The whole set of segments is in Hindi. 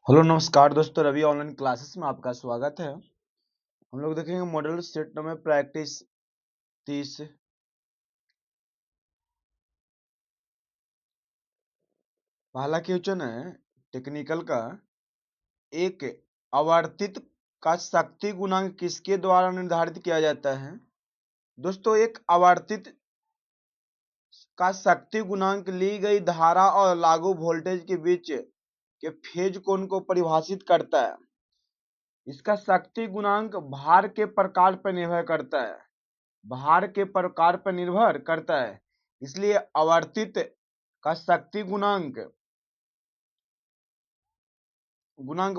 हेलो नमस्कार दोस्तों, रवि ऑनलाइन क्लासेस में आपका स्वागत है। हम लोग देखेंगे मॉडल सेट में प्रैक्टिस 30। पहला क्वेश्चन है टेक्निकल का। एक आवर्तित का शक्ति गुणांक किसके द्वारा निर्धारित किया जाता है? दोस्तों, एक आवर्तित का शक्ति गुणांक ली गई धारा और लागू वोल्टेज के बीच के फेज कोण को परिभाषित करता है। इसका शक्ति गुणांक भार के प्रकार पर निर्भर करता है। भार के प्रकार पर निर्भर करता है, इसलिए आवर्तित का शक्ति गुणांक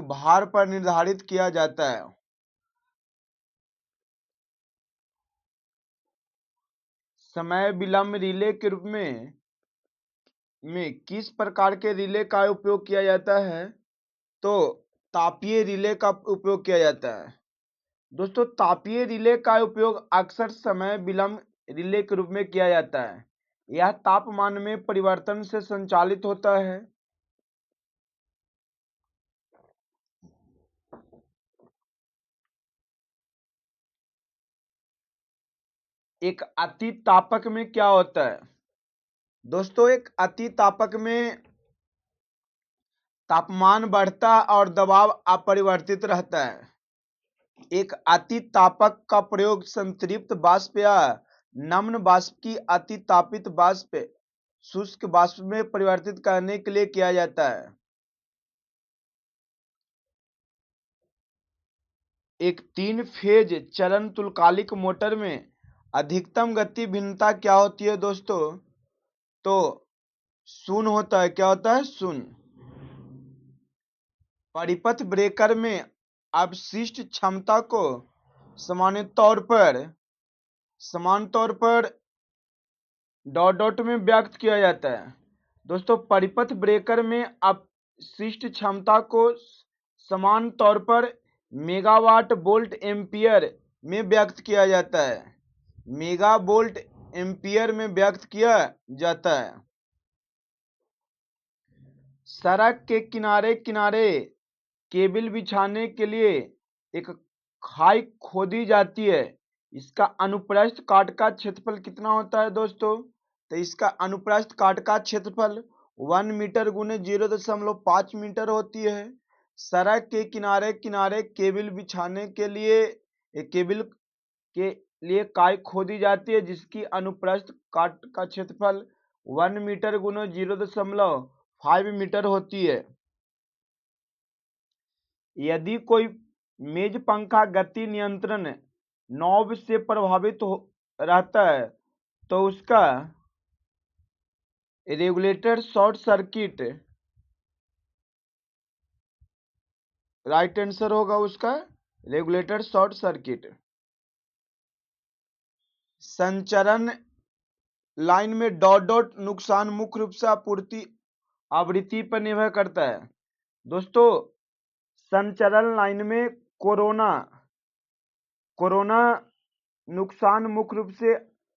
भार पर निर्धारित किया जाता है। समय विलंब रिले के रूप में किस प्रकार के रिले का उपयोग किया जाता है? तो तापीय रिले का उपयोग किया जाता है। दोस्तों, तापीय रिले का उपयोग अक्सर समय विलंब रिले के रूप में किया जाता है। यह तापमान में परिवर्तन से संचालित होता है। एक अति तापक में क्या होता है? दोस्तों, एक अति तापक में तापमान बढ़ता और दबाव अपरिवर्तित रहता है। एक अति तापक का प्रयोग संतृप्त वाष्प या नम्र वाष्प की अति तापित वाष्प शुष्क वाष्प में परिवर्तित करने के लिए किया जाता है। एक 3 फेज चरण तुल्यकालिक मोटर में अधिकतम गति भिन्नता क्या होती है दोस्तों? तो शून्य होता है। क्या होता है? शून्य। परिपथ ब्रेकर में अवशिष्ट क्षमता को समान तौर पर डॉट डॉट में व्यक्त किया जाता है। दोस्तों, परिपथ ब्रेकर में अवशिष्ट क्षमता को समान तौर पर मेगावाट वोल्ट एम्पियर में व्यक्त किया जाता है। मेगा वोल्ट एम्पियर में व्यक्त किया जाता है। सड़क के किनारे किनारे केबल बिछाने के लिए एक खाई खोदी जाती है। इसका अनुप्रस्थ काट का क्षेत्रफल कितना होता है दोस्तों? तो इसका अनुप्रस्थ काट का क्षेत्रफल 1 मीटर गुने 0.5 मीटर होती है। सड़क के किनारे किनारे केबल बिछाने के लिए काई खोदी जाती है, जिसकी अनुप्रस्थ काट का क्षेत्रफल 1 मीटर गुने 0.5 मीटर होती है। यदि कोई मेज पंखा गति नियंत्रण नॉब से प्रभावित रहता है तो उसका regulator short circuit, right answer होगा उसका रेगुलेटर शॉर्ट सर्किट। संचरण लाइन में डॉट डॉट नुकसान मुख्य रूप से आपूर्ति आवृत्ति पर निर्भर करता है। दोस्तों, संचरण लाइन में कोरोना नुकसान मुख्य रूप से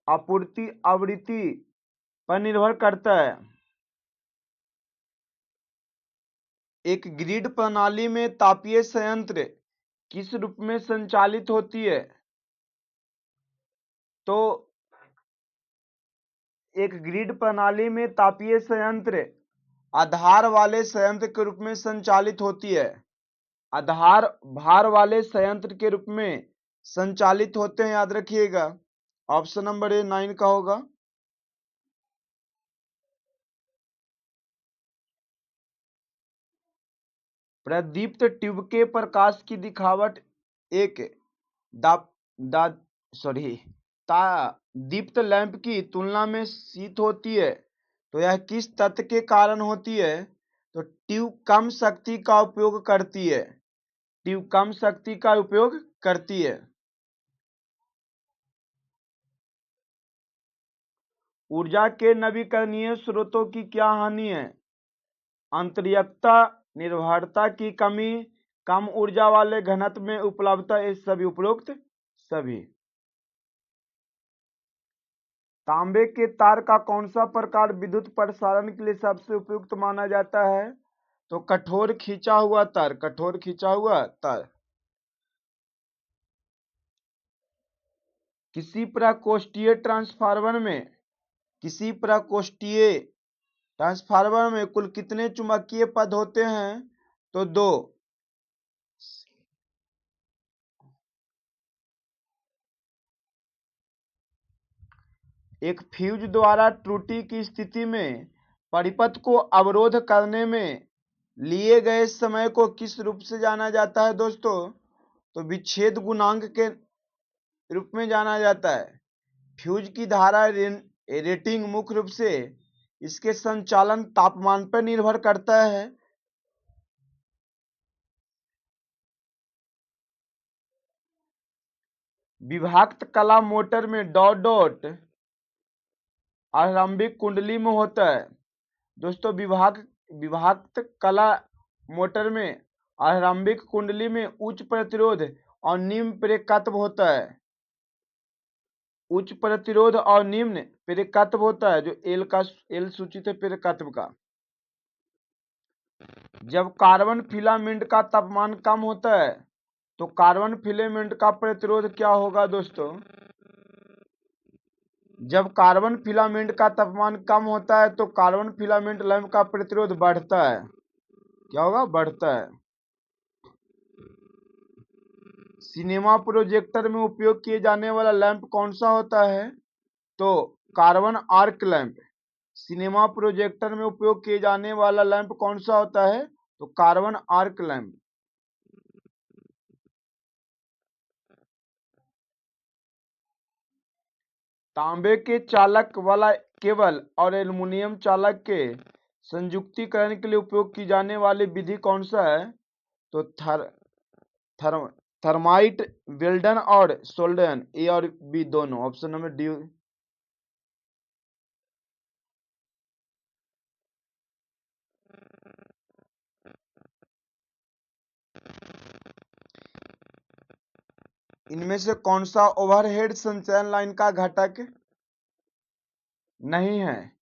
आपूर्ति आवृत्ति पर निर्भर करता है। एक ग्रिड प्रणाली में तापीय संयंत्र किस रूप में संचालित होती है? तो एक ग्रिड प्रणाली में तापीय संयंत्र आधार वाले संयंत्र के रूप में संचालित होती है। आधार भार वाले संयंत्र के रूप में संचालित होते हैं, याद रखिएगा। ऑप्शन नंबर ए 9 का होगा। प्रदीप्त ट्यूब के प्रकाश की दिखावट एक दीप्त लैंप की तुलना में शीत होती है, तो यह किस तथ्य के कारण होती है? तो ट्यूब कम शक्ति का उपयोग करती है। ट्यूब कम शक्ति का उपयोग करती है। ऊर्जा के नवीकरणीय स्रोतों की क्या हानि है? अंतरिक्षता, निर्भरता की कमी, कम ऊर्जा वाले घनत्व में उपलब्धता, ये सभी उपरोक्त सभी। तांबे के तार का कौन सा प्रकार विद्युत प्रसारण के लिए सबसे उपयुक्त माना जाता है? तो कठोर खींचा हुआ तार, कठोर खींचा हुआ तार। किसी प्रकोष्ठीय ट्रांसफार्मर में कुल कितने चुंबकीय पद होते हैं? तो 2। एक फ्यूज द्वारा त्रुटि की स्थिति में परिपथ को अवरोध करने में लिए गए समय को किस रूप से जाना जाता है दोस्तों? तो विच्छेद गुणांक के रूप में जाना जाता है। फ्यूज की धारा रेटिंग मुख्य रूप से इसके संचालन तापमान पर निर्भर करता है। विभक्त कला मोटर में डॉट डॉट आरंभिक कुंडली में होता है। दोस्तों विभक्त कला मोटर में आरंभिक कुंडली में उच्च प्रतिरोध और निम्न प्रेरकत्व होता है। उच्च प्रतिरोध और निम्न प्रेरकत्व होता है, जो एल सूचित है प्रेरकत्व का। जब कार्बन फिलामेंट का तापमान कम होता है तो कार्बन फिलामेंट का प्रतिरोध क्या होगा दोस्तों? जब कार्बन फिलामेंट का तापमान कम होता है तो कार्बन फिलामेंट लैंप का प्रतिरोध बढ़ता है। क्या होगा? बढ़ता है। सिनेमा प्रोजेक्टर में उपयोग किए जाने वाला लैंप कौन सा होता है? तो carbon arc lamp. Cinema projector में उपयोग किए जाने वाला लैंप कौन सा होता है? तो कार्बन आर्क लैंप। तांबे के चालक वाला केबल और एल्युमिनियम चालक के संयुक्तीकरण के लिए उपयोग की जाने वाली विधि कौन सा है? तो थर्माइट वेल्डन और सोल्डन, ए और बी दोनों। Option number D. इनमें से कौन सा ओवरहेड संचरण लाइन का घटक नहीं है?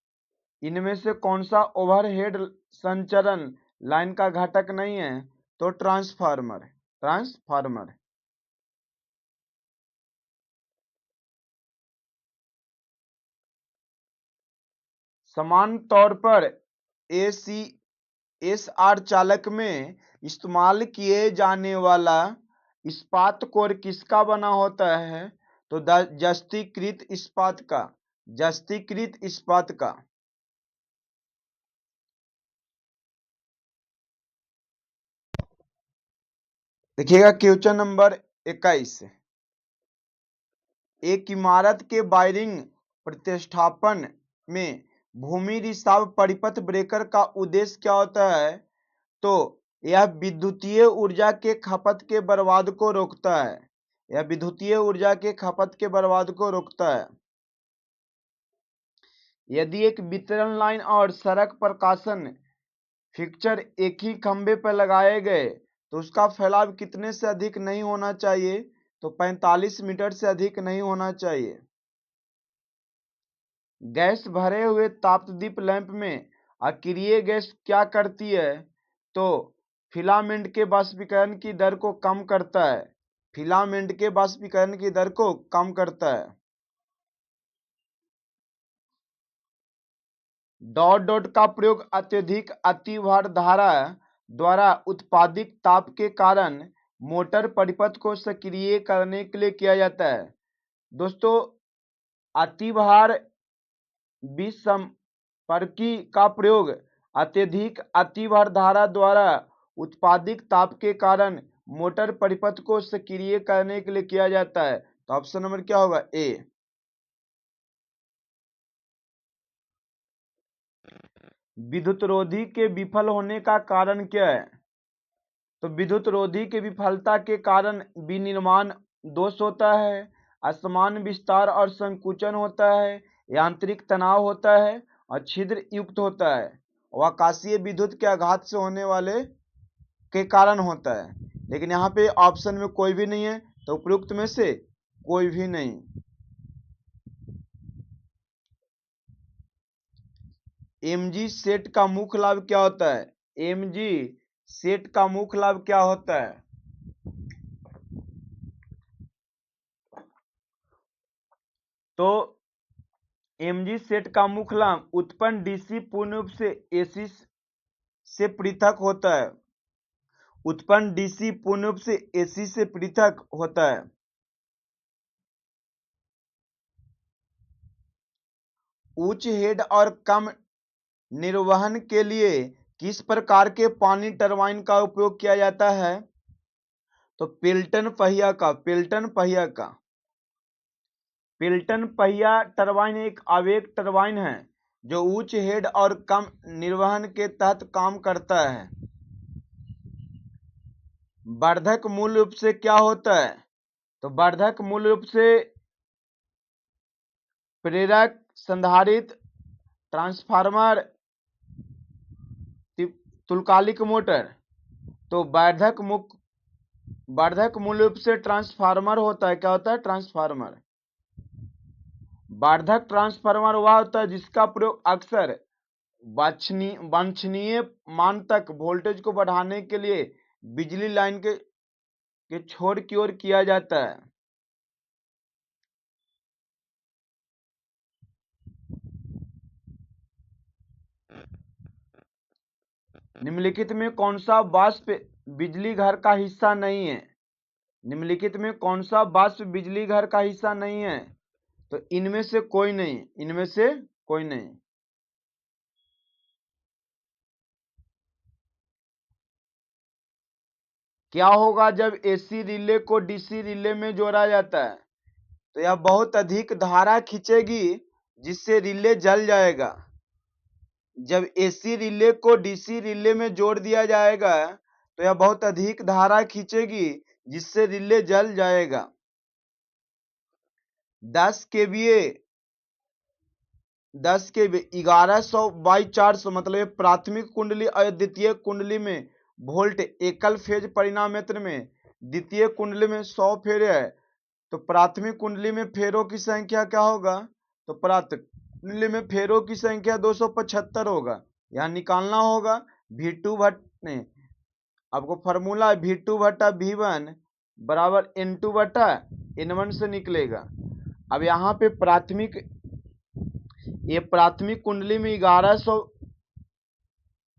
इनमें से कौन सा ओवरहेड संचरण लाइन का घटक नहीं है? तो ट्रांसफार्मर। समान तौर पर एसआर चालक में इस्तेमाल किए जाने वाला इस्पात कोर किसका बना होता है? तो जस्तीकृत इस्पात का। देखिएगा क्वेश्चन नंबर 21। एक इमारत के वायरिंग प्रतिष्ठापन में भूमि रिसाव परिपथ ब्रेकर का उद्देश्य क्या होता है? तो यह विद्युतीय ऊर्जा के खपत के बर्बाद को रोकता है। यदि एक वितरण लाइन और सड़क प्रकाशन फिक्सचर एक ही खंभे पर लगाए गए तो उसका फैलाव कितने से अधिक नहीं होना चाहिए? तो 45 मीटर से अधिक नहीं होना चाहिए। गैस भरे हुए तापदीप लैंप में अक्रिय गैस क्या करती है? तो फिलामेंट के वाष्पीकरण की दर को कम करता है। डॉट डॉट का प्रयोग अत्यधिक अतिभार धारा द्वारा उत्पादित ताप के कारण मोटर परिपथ को सक्रिय करने के लिए किया जाता है। दोस्तों अतिभार विसंपर्की का प्रयोग अत्यधिक अतिभार धारा द्वारा उत्पादित ताप के कारण मोटर परिपथ को सक्रिय करने के लिए किया जाता है। तो ऑप्शन नंबर क्या होगा? ए। विद्युत रोधी के विफल होने का कारण क्या है? तो विद्युत रोधी के विफलता के कारण विनिर्माण दोष होता है, असमान विस्तार और संकुचन होता है, यांत्रिक तनाव होता है और छिद्र युक्त होता है, और आकाशीय विद्युत के आघात से होने वाले के कारण होता है। लेकिन यहाँ पे ऑप्शन में कोई भी नहीं है, तो उपयुक्त में से कोई भी नहीं। एमजी सेट का मुख्य लाभ क्या होता है? एमजी सेट का मुख्य लाभ क्या होता है? तो एमजी सेट का मुख्य लाभ उत्पन्न डीसी पूर्ण रूप से एसी से पृथक होता है। उत्पन्न डीसी पूर्ण रूप से एसी से पृथक होता है। उच्च हेड और कम निर्वहन के लिए किस प्रकार के पानी टरबाइन का उपयोग किया जाता है? तो पिल्टन पहिया टरबाइन एक आवेग टरबाइन है जो उच्च हेड और कम निर्वहन के तहत काम करता है। वर्धक मूल रूप से क्या होता है? तो वर्धक मूल रूप से प्रेरक, संधारित्र, ट्रांसफार्मर, तुल्यकालिक मोटर। तो वर्धक मूल रूप से ट्रांसफार्मर होता है। क्या होता है? ट्रांसफार्मर। वर्धक ट्रांसफार्मर वह होता है जिसका प्रयोग अक्सर वांछनीय मान तक वोल्टेज को बढ़ाने के लिए बिजली लाइन के छोर की ओर किया जाता है। निम्नलिखित में कौन सा वाष्प बिजली घर का हिस्सा नहीं है? निम्नलिखित में कौन सा वाष्प बिजली घर का हिस्सा नहीं है? तो इनमें से कोई नहीं। क्या होगा जब एसी रिले को डीसी रिले में जोड़ा जाता है? तो यह बहुत अधिक धारा खींचेगी जिससे रिले जल जाएगा। जब एसी रिले को डीसी रिले में जोड़ दिया जाएगा तो यह बहुत अधिक धारा खींचेगी जिससे रिले जल जाएगा। 10 केवीए 1100/400 मतलब प्राथमिक कुंडली और द्वितीय कुंडली में वोल्ट एकल फेज परिणामत्र में द्वितीय कुंडली में 100 फेरे है। तो प्राथमिक कुंडली में फेरों की संख्या क्या होगा? तो प्राथमिक कुंडली में फेरों की संख्या 275 होगा। यहाँ निकालना होगा V2 नहीं, आपको फॉर्मूला V2/V1 बराबर N2/N1 से निकलेगा। अब यहाँ पे प्राथमिक कुंडली में 1100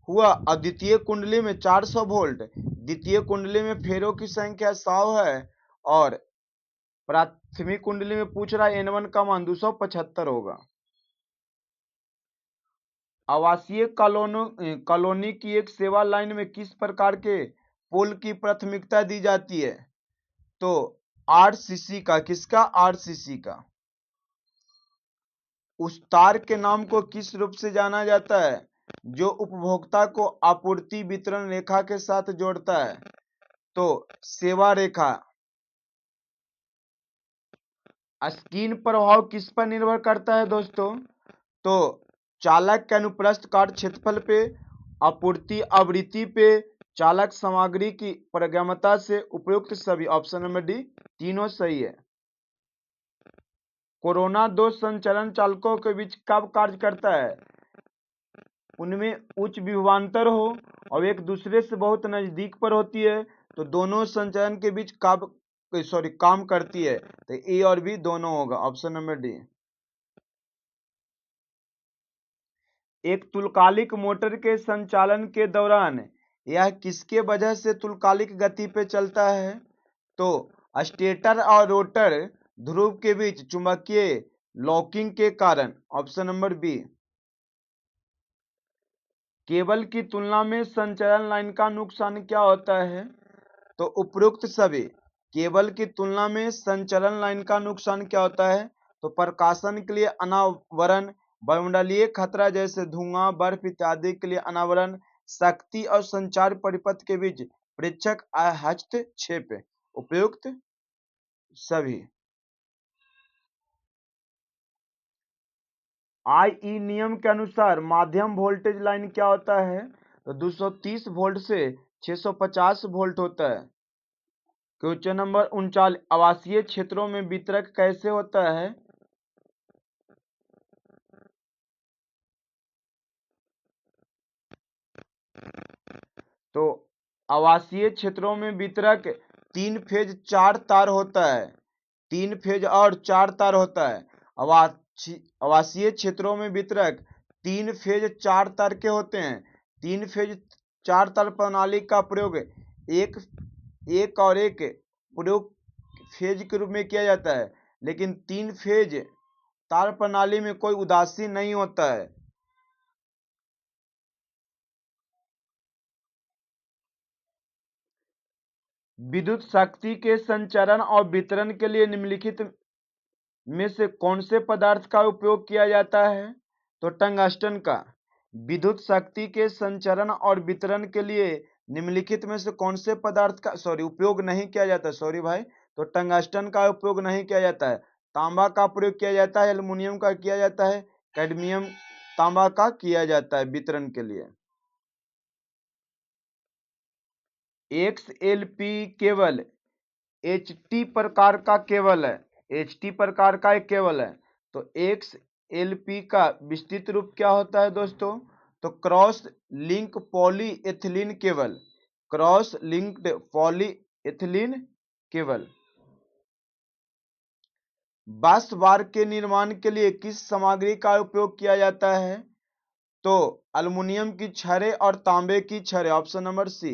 हुआ और द्वितीय कुंडली में 400 वोल्ट। द्वितीय कुंडली में फेरों की संख्या 100 है और प्राथमिक कुंडली में पूछ रहा है N1 का मान 275 होगा। आवासीय कॉलोनी की एक सेवा लाइन में किस प्रकार के पोल की प्राथमिकता दी जाती है? तो आरसीसी का। किसका? आरसीसी का। उस तार के नाम को किस रूप से जाना जाता है जो उपभोक्ता को आपूर्ति वितरण रेखा के साथ जोड़ता है? तो सेवा रेखा। स्क्रीन प्रभाव किस पर निर्भर करता है दोस्तों? तो चालक के अनुप्रस्थ काट क्षेत्रफल पे, आपूर्ति आवृत्ति पे, चालक सामग्री की पारगम्यता से, उपयुक्त सभी। ऑप्शन नंबर डी तीनों सही है। कोरोना दो संचरण चालकों के बीच कब कार्य करता है? उनमें उच्च विभवांतर हो और एक दूसरे से बहुत नजदीक पर होती है तो दोनों संचरण के बीच काम करती है। तो ए और बी दोनों होगा। Option number D. एक तुल्यकालिक मोटर के संचालन के दौरान यह किसके वजह से तुल्यकालिक गति पे चलता है? तो स्टेटर और रोटर ध्रुव के बीच चुंबकीय लॉकिंग के कारण। Option number B. केबल की तुलना में संचरण लाइन का नुकसान क्या होता है? तो उपरोक्त सभी। केबल की तुलना में संचरण लाइन का नुकसान क्या होता है? तो प्रकाशन के लिए अनावरण, वायुमंडलीय खतरा जैसे धुआं, बर्फ इत्यादि के लिए अनावरण, शक्ति और संचार परिपथ के बीच प्रेक्षक हस्तक्षेप। उपयुक्त सभी। आई नियम के अनुसार माध्यम वोल्टेज लाइन क्या होता है? तो 230 वोल्ट से 650 वोल्ट होता है। क्वेश्चन नंबर 39, आवासीय क्षेत्रों में वितरक कैसे होता है? तो आवासीय क्षेत्रों में वितरक 3 फेज 4 तार होता है, 3 फेज और 4 तार होता है। आवासीय क्षेत्रों में वितरक 3 फेज 4 तार के होते हैं। 3 फेज 4 तार प्रणाली का प्रयोग एक और एक प्रयोग फेज के रूप में किया जाता है, लेकिन 3 फेज तार प्रणाली में कोई उदासीन नहीं होता है। विद्युत शक्ति के संचरण और वितरण के लिए निम्नलिखित में से कौन से पदार्थ का उपयोग किया जाता है? तो टंगस्टन का। विद्युत शक्ति के संचरण और वितरण के लिए निम्नलिखित में से कौन से पदार्थ का उपयोग नहीं किया जाता? तो टंगस्टन का उपयोग नहीं किया जाता है। तांबा का प्रयोग किया जाता है, एल्युमिनियम का किया जाता है, कैडमियम तांबा का किया जाता है वितरण के लिए। XLP केबल HT प्रकार का केबल है, HT प्रकार का एक केबल है। तो XLP का विस्तृत रूप क्या होता है दोस्तों? तो cross link polyethylene cable, cross linked polyethylene cable. बांस बार के निर्माण के लिए किस सामग्री का उपयोग किया जाता है? तो अल्युमिनियम की छड़ें और तांबे की छड़ें, ऑप्शन नंबर सी,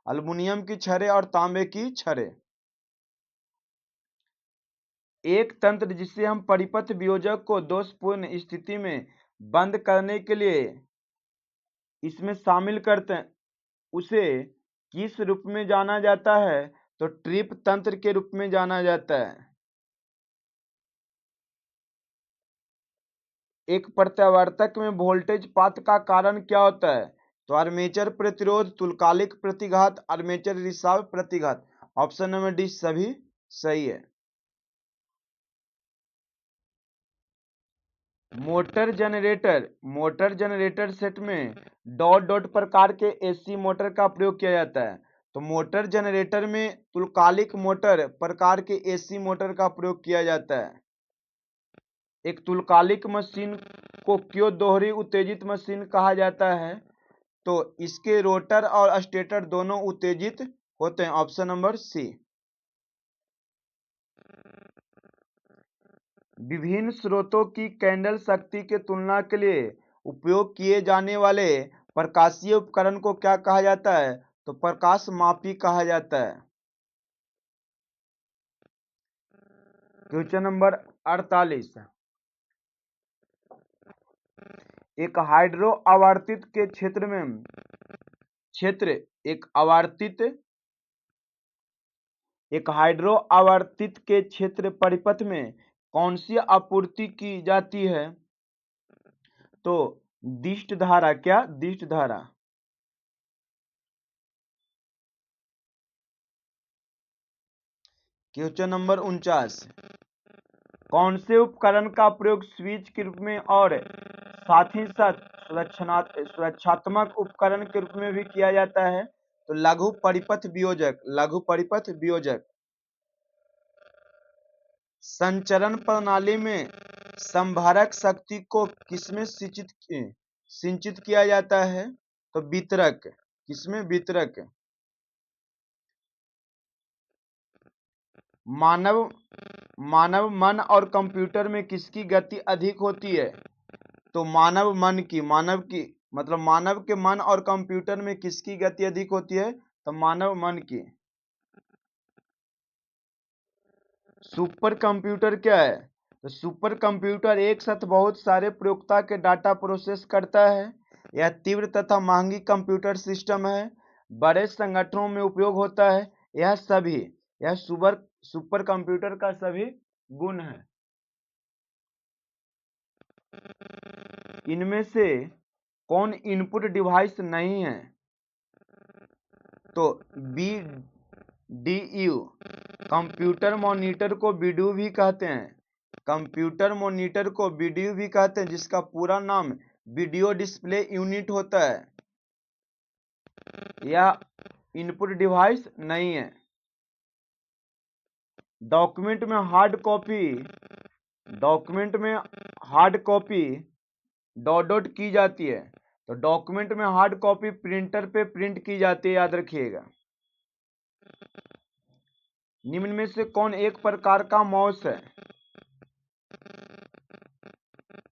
अल्युमिनियम की छड़ें और तांबे की छड़ें। एक तंत्र जिसे हम परिपथ वियोजक को दोषपूर्ण स्थिति में बंद करने के लिए इसमें शामिल करते हैं, उसे किस रूप में जाना जाता है? तो ट्रिप तंत्र के रूप में जाना जाता है। एक प्रत्यावर्तक में वोल्टेज पात का कारण क्या होता है? तो आर्मेचर प्रतिरोध, तुल्यकालिक प्रतिघात, आर्मेचर रिसाव प्रतिघात। ऑप्शन नंबर डी सभी सही है। मोटर जनरेटर सेट में डॉट डॉट प्रकार के एसी मोटर का प्रयोग किया जाता है। तो मोटर जनरेटर में तुल्यकालिक मोटर प्रकार के एसी मोटर का प्रयोग किया जाता है। एक तुल्यकालिक मशीन को क्यों दोहरी उत्तेजित मशीन कहा जाता है? तो इसके रोटर और स्टेटर दोनों उत्तेजित होते हैं, ऑप्शन नंबर सी। विभिन्न स्रोतों की कैंडल शक्ति के तुलना के लिए उपयोग किए जाने वाले प्रकाशीय उपकरण को क्या कहा जाता है? तो प्रकाश मापी कहा जाता है। क्वेश्चन नंबर 48, एक हाइड्रो आवर्तित के क्षेत्र में एक हाइड्रो आवर्तित के क्षेत्र परिपथ में कौन सी आपूर्ति की जाती है? तो दिष्ट धारा। क्या दिष्ट धारा? क्वेश्चन नंबर 49, कौन से उपकरण का प्रयोग स्विच के रूप में और साथ ही साथ सुरक्षात्मक उपकरण के रूप में भी किया जाता है? तो लघु परिपथ वियोजक। संचरण प्रणाली में संभारक शक्ति को किसमें सिंचित किया जाता है? तो वितरक। किसमें? वितरक। मानव मन और कंप्यूटर में किसकी गति अधिक होती है? तो मानव के मन और कंप्यूटर में किसकी गति अधिक होती है? तो मानव मन की। सुपर कंप्यूटर क्या है? तो सुपर कंप्यूटर एक साथ बहुत सारे प्रयोक्ता के डाटा प्रोसेस करता है। यह तीव्र तथा महंगी कंप्यूटर सिस्टम है, बड़े संगठनों में उपयोग होता है। यह सुपर कंप्यूटर का सभी गुण है। इनमें से कौन इनपुट डिवाइस नहीं है? तो BDU, कंप्यूटर मॉनिटर को BDU भी कहते हैं, जिसका पूरा नाम वीडियो डिस्प्ले यूनिट होता है। यह इनपुट डिवाइस नहीं है। डॉक्यूमेंट में हार्ड कॉपी डॉट डॉट की जाती है। तो डॉक्यूमेंट में हार्ड कॉपी प्रिंटर पे प्रिंट की जाती है, याद रखिएगा। निम्न में से कौन एक प्रकार का माउस है?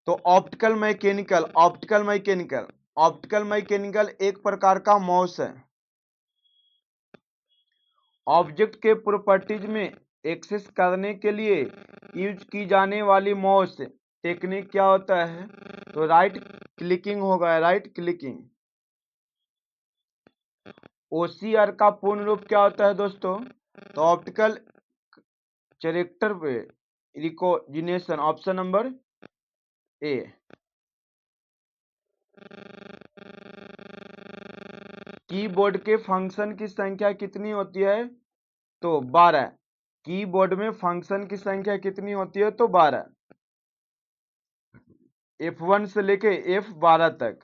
तो optical mechanical, optical mechanical, optical mechanical एक प्रकार का माउस है। ऑब्जेक्ट के प्रॉपर्टीज में एक्सेस करने के लिए यूज की जाने वाली माउस टेक्निक क्या होता है? तो राइट क्लिकिंग होगा, राइट क्लिकिंग। ओसीआर का पूर्ण रूप क्या होता है दोस्तों? तो optical character recognition, option number A. Keyboard के फंक्शन की संख्या कितनी होती है? तो 12। कीबोर्ड में फंक्शन की संख्या कितनी होती है? तो 12। F1 से लेके F12 तक।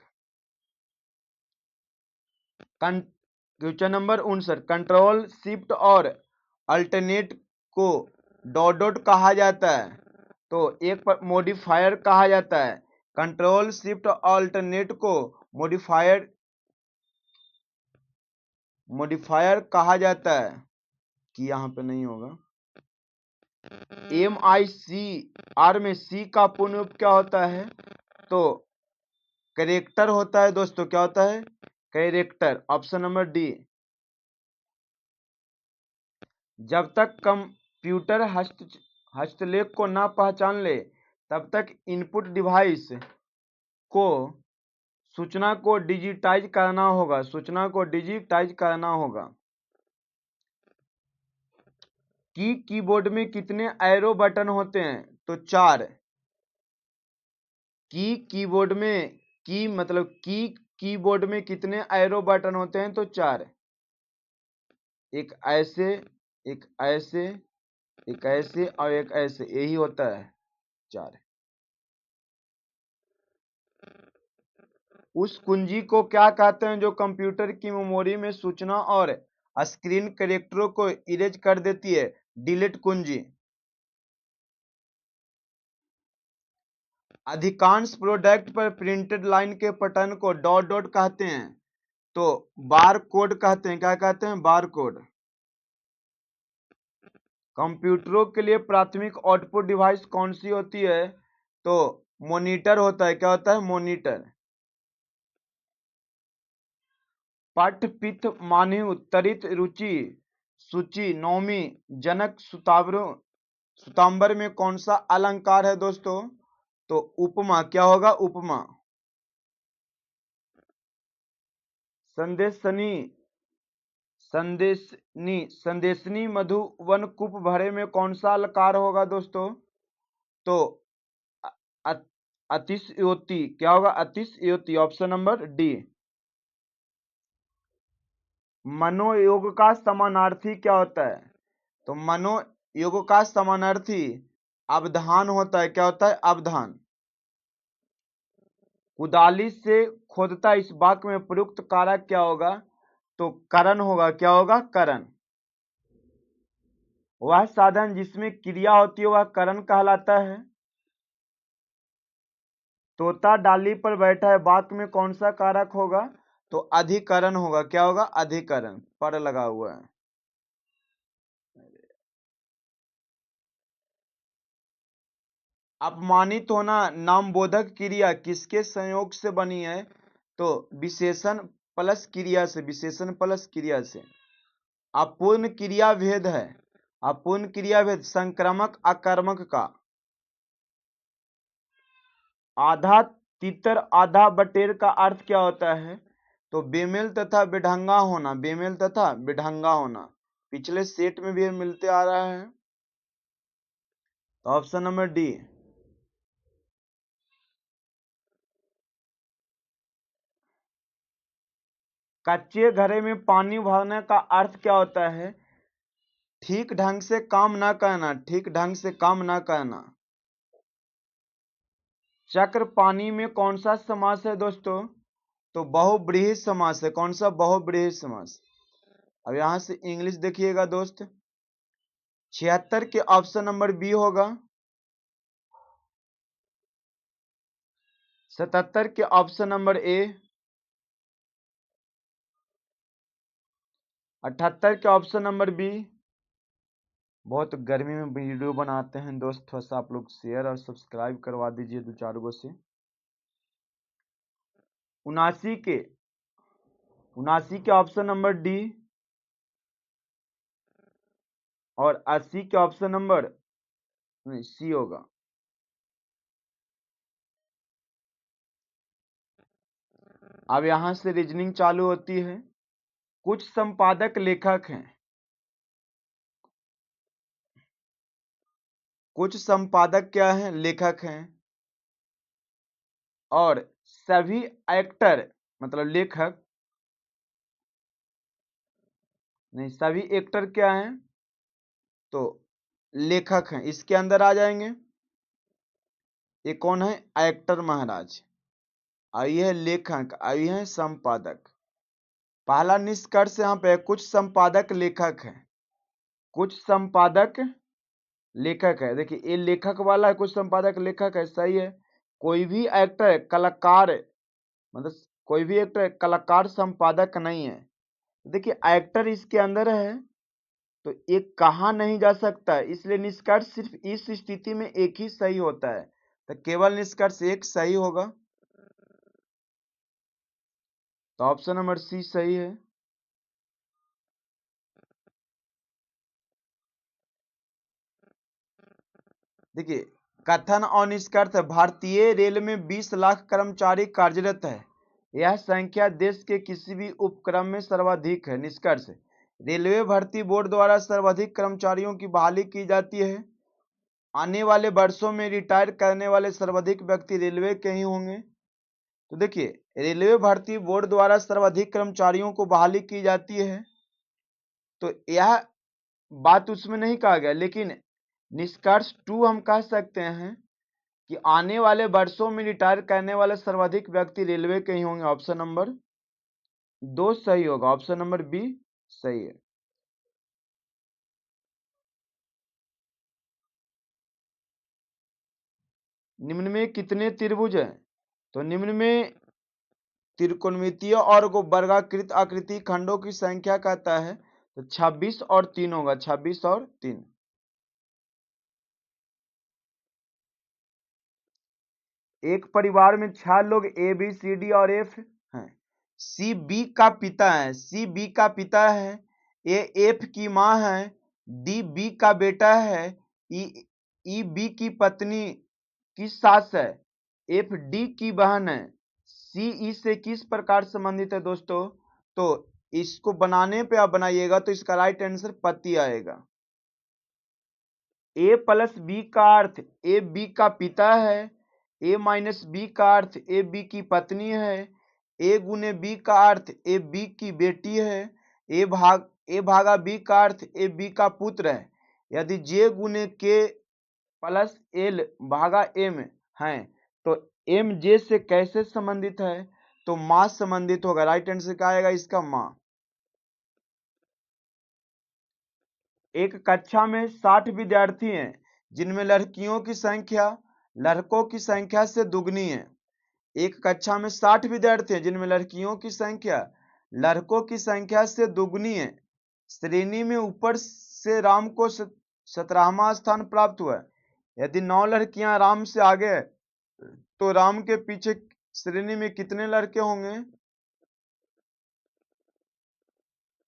क्वेश्चन नंबर 59, कंट्रोल शिफ्ट और अल्टरनेट को डॉट डॉट कहा जाता है, तो एक मॉडिफायर कहा जाता है। कंट्रोल शिफ्ट अल्टरनेट को मॉडिफायर कहा जाता है कि यहाँ पे नहीं होगा। MICR में C का पूर्ण रूप क्या होता है? तो कैरेक्टर होता है दोस्तों, क्या होता है? Character, option number D. जब तक कंप्यूटर हस्तलेख को ना पहचान ले तब तक इनपुट डिवाइस को सूचना को डिजिटाइज करना होगा, सूचना को डिजिटाइज करना होगा। कीबोर्ड में कितने एरो बटन होते हैं? तो 4। कीबोर्ड में कीबोर्ड में कितने एरो बटन होते हैं? तो 4। एक ऐसे, एक ऐसे, एक ऐसे और एक ऐसे, यही होता है 4। उस कुंजी को क्या कहते हैं जो कंप्यूटर की मेमोरी में सूचना और स्क्रीन कैरेक्टरों को इरेज कर देती है? डिलीट कुंजी। अधिकांश प्रोडक्ट पर प्रिंटेड लाइन के पैटर्न को डॉट डॉट कहते हैं, तो बार कोड कहते हैं। क्या कहते हैं? Bar code. कंप्यूटरों के लिए प्राथमिक आउटपुट डिवाइस कौन सी होती है? तो मॉनिटर होता है। क्या होता है? मॉनिटर। पठ पिथ मान्यु उत्तरित रुचि सूचि नौमी जनक सुतांबर में कौन सा अलंकार है दोस्तों? तो उपमा। क्या होगा? उपमा। संदेशनी, संदेशनी मधुवन कूप भरे में कौन सा अलंकार होगा दोस्तों? तो अतिशयोक्ति। क्या होगा? अतिशयोक्ति, ऑप्शन नंबर डी। मनोयोग का समानार्थी क्या होता है? तो मनोयोग का समानार्थी अवधान होता है। क्या होता है? अवधान। कुदाली से खोदता इस वाक्य में प्रयुक्त कारक क्या होगा? तो करण होगा। क्या होगा? करण। वह साधन जिसमें क्रिया होती है वह करण कहलाता है। तोता डाली पर बैठा है वाक्य में कौन सा कारक होगा? तो अधिकरण होगा। क्या होगा? अधिकरण, पर लगा हुआ है। अपमानित होना नामबोधक क्रिया किसके संयोग से बनी है? तो विशेषण प्लस क्रिया से, विशेषण प्लस क्रिया से। अपूर्ण क्रिया भेद है, अपूर्ण क्रिया भेद संक्रामक आक्रामक का। आधा तितर आधा बटेर का अर्थ क्या होता है? तो बेमेल तथा बेढंगा होना, बेमेल तथा बेढंगा होना। पिछले सेट में भी मिलते आ रहा है। तो ऑप्शन नंबर डी। कच्चे घड़े में पानी भरने का अर्थ क्या होता है? ठीक ढंग से काम न करना, ठीक ढंग से काम न करना। चक्र पानी में कौन सा समास है दोस्तों? तो बहुब्रीहि समास है। कौन सा? बहुब्रीहि समास। अब यहां से इंग्लिश देखिएगा दोस्त। 76 के ऑप्शन नंबर बी होगा। 77 के ऑप्शन नंबर ए। 78 के ऑप्शन नंबर बी। बहुत गर्मी में वीडियो बनाते हैं दोस्त, थोड़ा सा आप लोग शेयर और सब्सक्राइब करवा दीजिए 2-4 गो से। 79 के ऑप्शन नंबर डी और 80 के ऑप्शन नंबर सी होगा। अब यहां से रीजनिंग चालू होती है। कुछ संपादक लेखक हैं, कुछ संपादक क्या हैं, लेखक हैं, और सभी एक्टर मतलब लेखक नहीं, सभी एक्टर क्या हैं, तो लेखक हैं, इसके अंदर आ जाएंगे। ये कौन है, एक्टर महाराज। आई है लेखक, आई है संपादक। पहला निष्कर्ष यहाँ पे कुछ संपादक लेखक हैं, कुछ संपादक लेखक है। देखिए ये लेखक वाला है, कुछ संपादक लेखक है, सही है। कोई भी एक्टर कलाकार मतलब कोई भी एक्टर कलाकार संपादक नहीं है। देखिए एक्टर इसके अंदर है तो एक कहा नहीं जा सकता, इसलिए निष्कर्ष सिर्फ इस स्थिति में एक ही सही होता है, तो केवल निष्कर्ष एक सही होगा। तो ऑप्शन नंबर सी सही है। देखिए कथन और निष्कर्ष, भारतीय रेल में 20 लाख कर्मचारी कार्यरत है, यह संख्या देश के किसी भी उपक्रम में सर्वाधिक है। निष्कर्ष, रेलवे भर्ती बोर्ड द्वारा सर्वाधिक कर्मचारियों की बहाली की जाती है। आने वाले वर्षों में रिटायर करने वाले सर्वाधिक व्यक्ति रेलवे के ही होंगे। तो देखिए रेलवे भर्ती बोर्ड द्वारा सर्वाधिक कर्मचारियों को बहाली की जाती है, तो यह बात उसमें नहीं कहा गया, लेकिन निष्कर्ष 2 हम कह सकते हैं कि आने वाले वर्षों में रिटायर करने वाले सर्वाधिक व्यक्ति रेलवे के ही होंगे। ऑप्शन नंबर 2 सही होगा, ऑप्शन नंबर बी सही है। निम्न में कितने त्रिभुज हैं, तो निम्न में त्रिकोणमितीय और वर्गाकृत आकृति खंडों की संख्या कहता है, तो 26 और 3 होगा, 26 और 3। एक परिवार में 6 लोग ए बी सी डी और एफ हैं। सी बी का पिता है, सी बी का पिता है, ए एफ की मां है, डी बी का बेटा है, ई बी की पत्नी की सास है, एफ डी की बहन है। सी ई से किस प्रकार संबंधित है दोस्तों, तो इसको बनाने पे आप बनाइएगा तो इसका राइट आंसर पति आएगा। ए प्लस बी का अर्थ ए बी का पिता है, ए माइनस बी का अर्थ ए बी की पत्नी है, ए गुने बी का अर्थ ए बी की बेटी है, ए भागा बी का अर्थ ए बी का पुत्र है। यदि जे गुने के प्लस एल भागा एम है तो एम जे से कैसे संबंधित है, तो मां संबंधित होगा। राइट आंसर क्या आएगा इसका, मां। एक कक्षा में 60 विद्यार्थी हैं जिनमें लड़कियों की संख्या लड़कों की संख्या से दुगनी है। एक कक्षा में 60 विद्यार्थी हैं जिनमें लड़कियों की संख्या लड़कों की संख्या से दुगनी है। श्रेणी में ऊपर से राम को 17वां स्थान प्राप्त हुआ है। यदि 9 लड़कियां राम से आगे है तो राम के पीछे श्रेणी में कितने लड़के होंगे,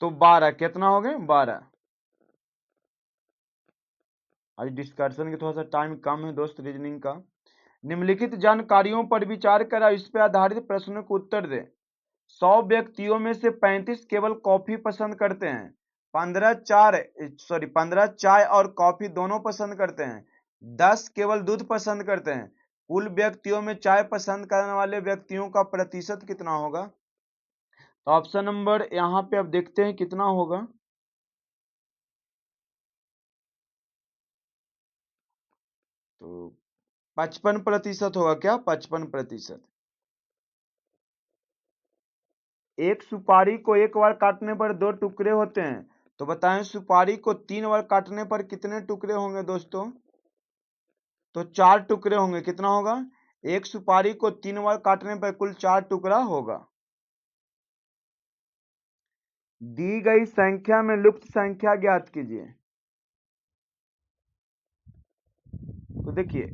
तो 12। कितना हो गए, 12। आज डिस्कशन के थोड़ा सा टाइम कम है दोस्त रीजनिंग का। निम्नलिखित जानकारियों पर विचार कर इस पर आधारित प्रश्नों को उत्तर दें। 100 व्यक्तियों में से 35 केवल कॉफी पसंद करते हैं, 15 चाय और कॉफी दोनों पसंद करते हैं, 10 केवल दूध पसंद करते हैं। कुल व्यक्तियों में चाय पसंद करने वाले व्यक्तियों का प्रतिशत कितना होगा, तो ऑप्शन नंबर यहाँ पे अब देखते हैं कितना होगा। तो 55% होगा क्या, 55%। एक सुपारी को एक बार काटने पर 2 टुकड़े होते हैं, तो बताएं सुपारी को 3 बार काटने पर कितने टुकड़े होंगे दोस्तों, तो 4 टुकड़े होंगे। कितना होगा, एक सुपारी को 3 बार काटने पर कुल 4 टुकड़ा होगा। दी गई संख्या में लुप्त संख्या ज्ञात कीजिए। तो देखिए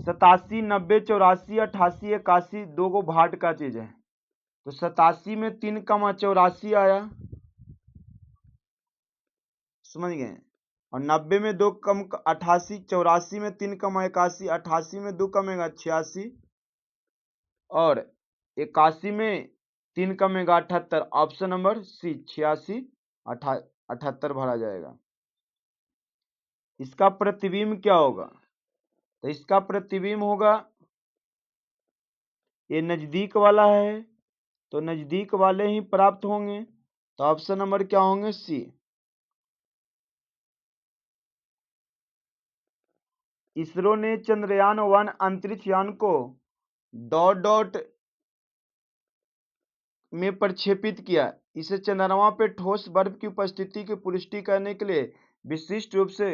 87, 90, 84, 88, 81 दो गो भाट का चीज है। तो 87 में 3, 84 आया, समझ गए। और 90 में 2 कम 88, 84 में 3, 81, 88 में 2 कमेगा 86 और 81 में 3 कमेगा 78। ऑप्शन नंबर सी 86, 78 भरा जाएगा। इसका प्रतिबिंब क्या होगा? तो इसका प्रतिबिंब होगा, ये नजदीक वाला है तो नजदीक वाले ही प्राप्त होंगे। तो ऑप्शन नंबर क्या होंगे? सी। इसरो ने चंद्रयान-1 अंतरिक्ष यान को डॉट डॉट में प्रक्षेपित किया। इसे चंद्रमा पर ठोस बर्फ की उपस्थिति की पुष्टि करने के लिए विशिष्ट रूप से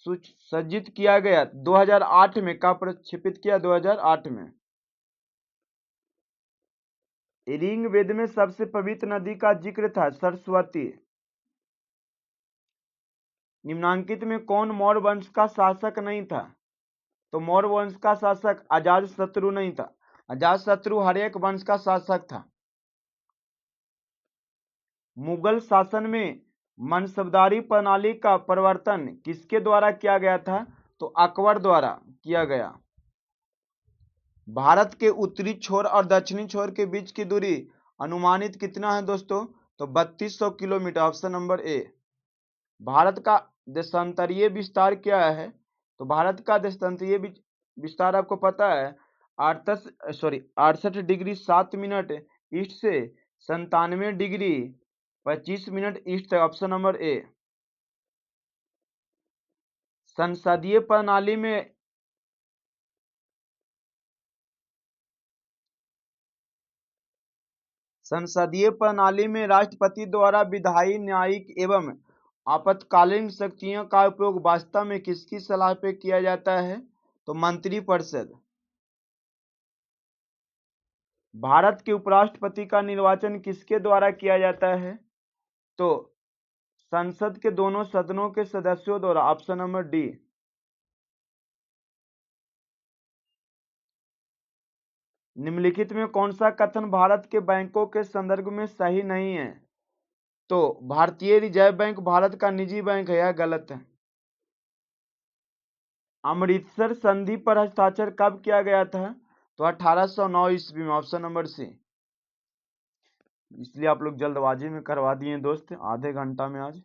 सुसज्जित किया गया। 2008 में कब प्रक्षेपित किया? 2008 में। ऋग्वेद में सबसे पवित्र नदी का जिक्र था सरस्वती। निम्नांकित में कौन मौर्य वंश का शासक नहीं था? तो मौर्य वंश का शासक अजातशत्रु नहीं था। अजातशत्रु हर एक वंश का शासक था। मुगल शासन में मनसबदारी प्रणाली का प्रवर्तन किसके द्वारा किया गया था? तो अकबर द्वारा किया गया। भारत के उत्तरी छोर और दक्षिणी छोर के बीच की दूरी अनुमानित कितना है दोस्तों? तो 3200 kilometre. Option number A. Bharat का देशांतरीय विस्तार क्या है? तो भारत का देशांतरीय विस्तार आपको पता है 68 डिग्री 7 मिनट ईस्ट से 97 डिग्री 25 मिनट ईस्ट तक। Option number A. संसदीय प्रणाली में राष्ट्रपति द्वारा विधायी, न्यायिक एवं आपातकालीन शक्तियों का उपयोग वास्तव में किसकी सलाह पे किया जाता है? तो मंत्रिपरिषद। भारत के उपराष्ट्रपति का निर्वाचन किसके द्वारा किया जाता है? तो संसद के दोनों सदनों के सदस्यों द्वारा। Option number D. निम्नलिखित में कौन सा कथन भारत के बैंकों के संदर्भ में सही नहीं है? तो भारतीय रिजर्व बैंक भारत का निजी बैंक है, यह गलत है। अमृतसर संधि पर हस्ताक्षर कब किया गया था? तो 1809 ईस्वी में। Option number C. इसलिए आप लोग जल्दबाजी में करवा दिए दोस्त, आधे घंटा में आज।